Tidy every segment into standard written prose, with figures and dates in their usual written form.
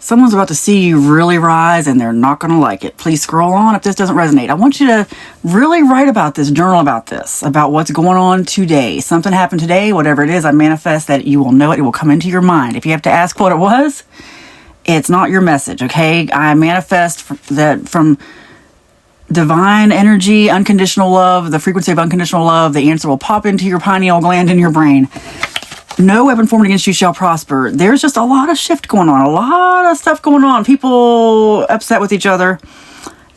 Someone's about to see you really rise and they're not going to like it. Please scroll on if this doesn't resonate. I want you to really write about this, journal about this, about what's going on today. Something happened today, whatever it is, I manifest that you will know it. It will come into your mind. If you have to ask what it was, it's not your message, okay? I manifest that from divine energy, unconditional love, the frequency of unconditional love. The answer will pop into your pineal gland in your brain. No weapon formed against you shall prosper. There's just a lot of shift going on, a lot of stuff going on. People upset with each other.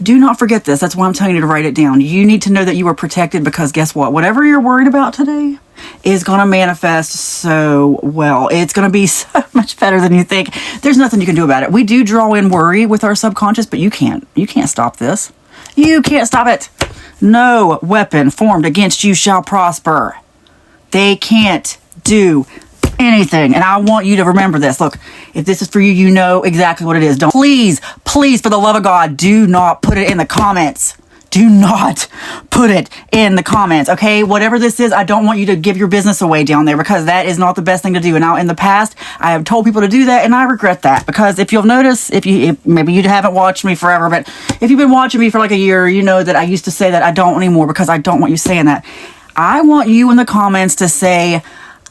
Do not forget this. That's why I'm telling you to write it down. You need to know that you are protected, because guess what? Whatever you're worried about today is going to manifest so well. It's going to be so much better than you think. There's nothing you can do about it. We do draw in worry with our subconscious, but you can't stop this. You can't stop it. No weapon formed against you shall prosper. They can't do anything. And I want you to remember this. Look, if this is for you, you know exactly what it is. Don't, please, for the love of God, do not put it in the comments. Do not put it in the comments, okay? Whatever this is, I don't want you to give your business away down there, because that is not the best thing to do. And now in the past, I have told people to do that, and I regret that, because if you'll notice, if maybe you haven't watched me forever, but if you've been watching me for like a year, you know that I used to say that. I don't anymore, because I don't want you saying that. I want you in the comments to say,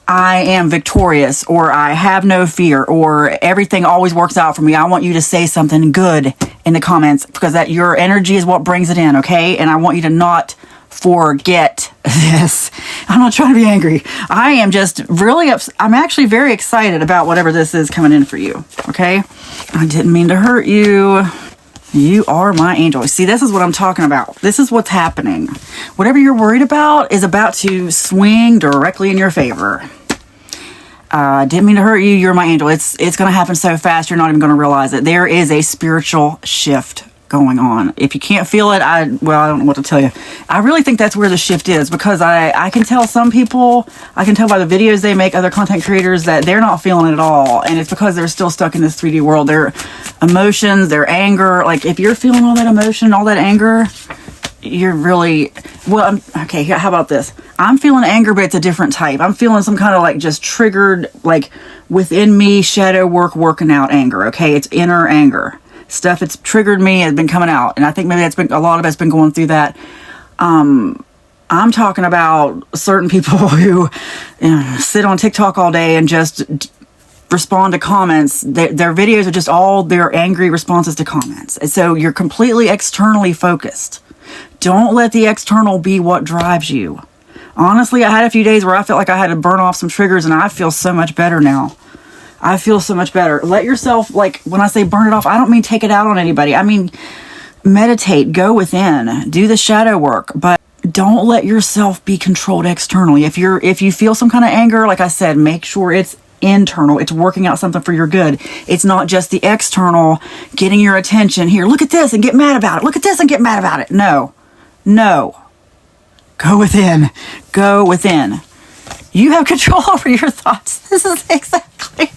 I am victorious, or I have no fear, or everything always works out for me. I want you to say something good in the comments, because that your energy is what brings it in, okay? And I want you to not forget this. I'm not trying to be angry. I am just really I'm actually very excited about whatever this is coming in for you, okay? I didn't mean to hurt you. You are my angel. See, this is what I'm talking about. This is what's happening. Whatever you're worried about is about to swing directly in your favor. Didn't mean to hurt you. You're my angel. It's going to happen so fast, you're not even going to realize it. There is a spiritual shift going on. If you can't feel it, I don't know what to tell you. I really think that's where the shift is, because I can tell some people, I can tell by the videos they make, other content creators, that they're not feeling it at all. And it's because they're still stuck in this 3D world. Their emotions, their anger, like if you're feeling all that emotion, all that anger, you're really, well, okay, how about this? I'm feeling anger, but it's a different type. I'm feeling some kind of like just triggered, like within me, shadow work, working out anger, okay? It's inner anger. Stuff that's triggered me has been coming out. And I think maybe that's been, a lot of us been going through that. I'm talking about certain people who sit on TikTok all day and just respond to comments. Their videos are just all their angry responses to comments. And so you're completely externally focused. Don't let the external be what drives you. Honestly, I had a few days where I felt like I had to burn off some triggers, and I feel so much better now. I feel so much better. Let yourself, like when I say burn it off, I don't mean take it out on anybody. I mean, meditate, go within, do the shadow work, but don't let yourself be controlled externally. If you feel some kind of anger, like I said, make sure it's internal. It's working out something for your good. It's not just the external getting your attention. Here, look at this and get mad about it. Look at this and get mad about it. No. Go within. Go within. You have control over your thoughts. This is exactly.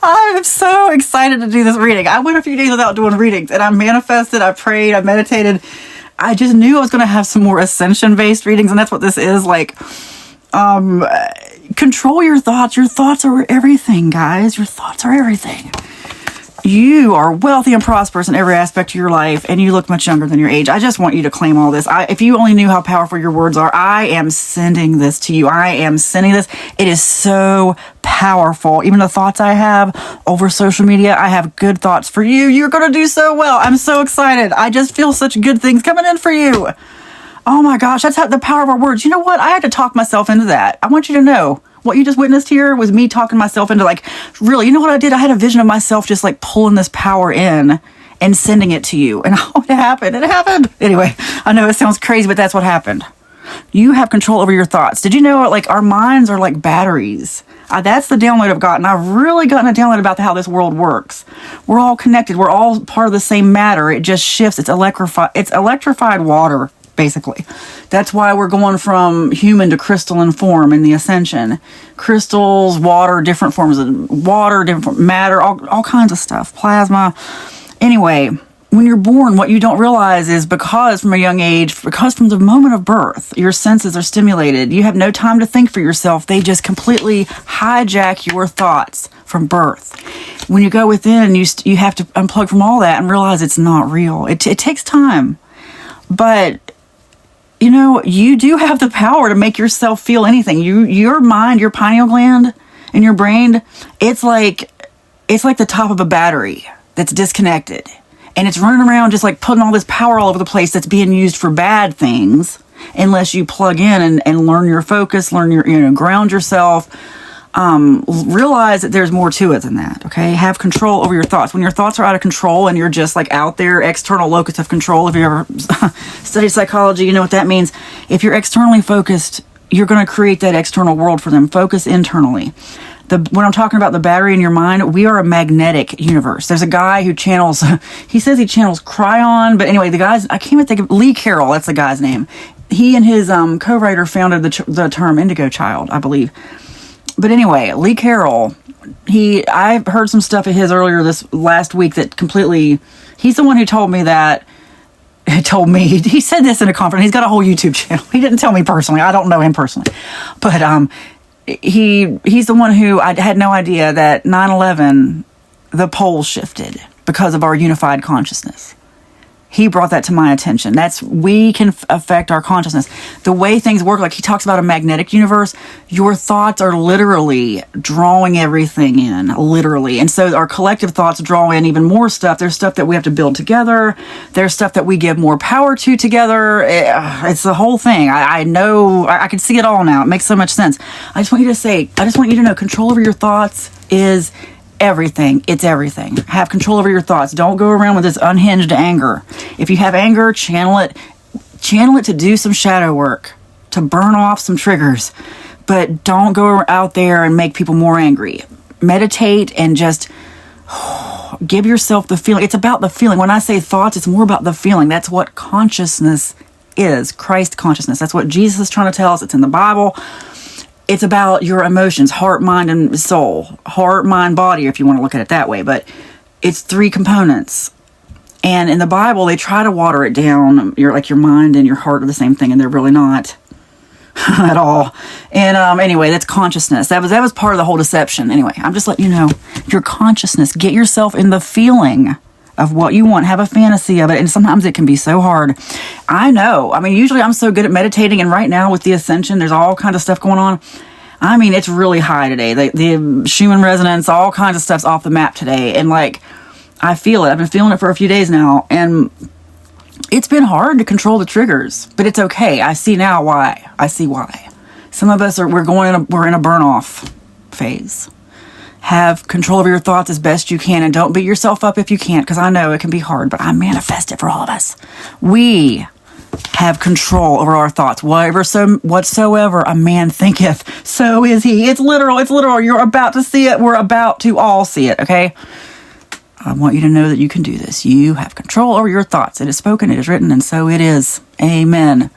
I'm so excited to do this reading. I went a few days without doing readings, and I manifested, I prayed, I meditated. I just knew I was going to have some more ascension-based readings, and that's what this is. Like, control your thoughts. Your thoughts are everything, guys. Your thoughts are everything. You are wealthy and prosperous in every aspect of your life, and you look much younger than your age. I just want you to claim all this. If you only knew how powerful your words are, I am sending this to you. I am sending this. It is so powerful. Even the thoughts I have over social media, I have good thoughts for you. You're going to do so well. I'm so excited. I just feel such good things coming in for you. Oh my gosh, that's the power of our words. You know what? I had to talk myself into that. I want you to know. What you just witnessed here was me talking myself into, like, really, you know what I did? I had a vision of myself just like pulling this power in and sending it to you. And oh, it happened. It happened. Anyway, I know it sounds crazy, but that's what happened. You have control over your thoughts. Did you know, like, our minds are like batteries? That's the download I've gotten. I've really gotten a download about how this world works. We're all connected. We're all part of the same matter. It just shifts. It's electrified water. Basically, that's why we're going from human to crystalline form in the Ascension. Crystals, water, different forms of water, different matter, all kinds of stuff, plasma. Anyway, when you're born, what you don't realize is because from a young age, because from the moment of birth, your senses are stimulated. You have no time to think for yourself. They just completely hijack your thoughts from birth. When you go within, you have to unplug from all that and realize it's not real. It takes time. But, you do have the power to make yourself feel anything. Your mind, your pineal gland in your brain, it's like the top of a battery that's disconnected. And it's running around just like putting all this power all over the place that's being used for bad things unless you plug in and learn your focus, learn your, ground yourself. Realize that there's more to it than that, okay? Have control over your thoughts. When your thoughts are out of control and you're just like out there, external locus of control, if you ever studied psychology, you know what that means. If you're externally focused, you're going to create that external world for them. Focus internally. When I'm talking about the battery in your mind, we are a magnetic universe. There's a guy who channels, he says he channels Cryon, but anyway, I can't even think of, Lee Carroll, that's the guy's name. He and his co-writer founded the term indigo child, I believe. But anyway, Lee Carroll, I heard some stuff of his earlier this last week that completely, he's the one who told me that, he said this in a conference, he's got a whole YouTube channel. He didn't tell me personally, I don't know him personally. But, he's the one who I had no idea that 9/11, the poles shifted because of our unified consciousness. He brought that to my attention. We can affect our consciousness. The way things work, like he talks about a magnetic universe, your thoughts are literally drawing everything in, literally. And so our collective thoughts draw in even more stuff. There's stuff that we have to build together. There's stuff that we give more power to together. It's the whole thing. I know, I can see it all now. It makes so much sense. I just want you to know, control over your thoughts is everything. It's everything. Have control over your thoughts. Don't go around with this unhinged anger. If you have anger, channel it to do some shadow work, to burn off some triggers, but don't go out there and make people more angry. Meditate and just give yourself the feeling. It's about the feeling. When I say thoughts, it's more about the feeling. That's what consciousness is. Christ consciousness. That's what Jesus is trying to tell us. It's in the Bible. It's about your emotions, heart, mind, and soul. Heart, mind, body, if you want to look at it that way. But it's 3 components. And in the Bible, they try to water it down. Your mind and your heart are the same thing, and they're really not at all. And anyway, that's consciousness. That was part of the whole deception. Anyway, I'm just letting you know, your consciousness. Get yourself in the feeling of what you want. Have a fantasy of it. And sometimes it can be so hard. I know. I mean, usually I'm so good at meditating. And right now with the Ascension, there's all kinds of stuff going on. I mean, it's really high today. The Schumann resonance, all kinds of stuff's off the map today. And I feel it. I've been feeling it for a few days now. And it's been hard to control the triggers. But it's okay. I see now why. I see why. Some of us we're in a burn-off phase. Have control over your thoughts as best you can, and don't beat yourself up if you can't, because I know it can be hard, but I manifest it for all of us. We have control over our thoughts. Whatsoever a man thinketh, so is he. It's literal. You're about to see it. We're about to all see it, okay? I want you to know that you can do this. You have control over your thoughts. It is spoken, it is written, and so it is. Amen.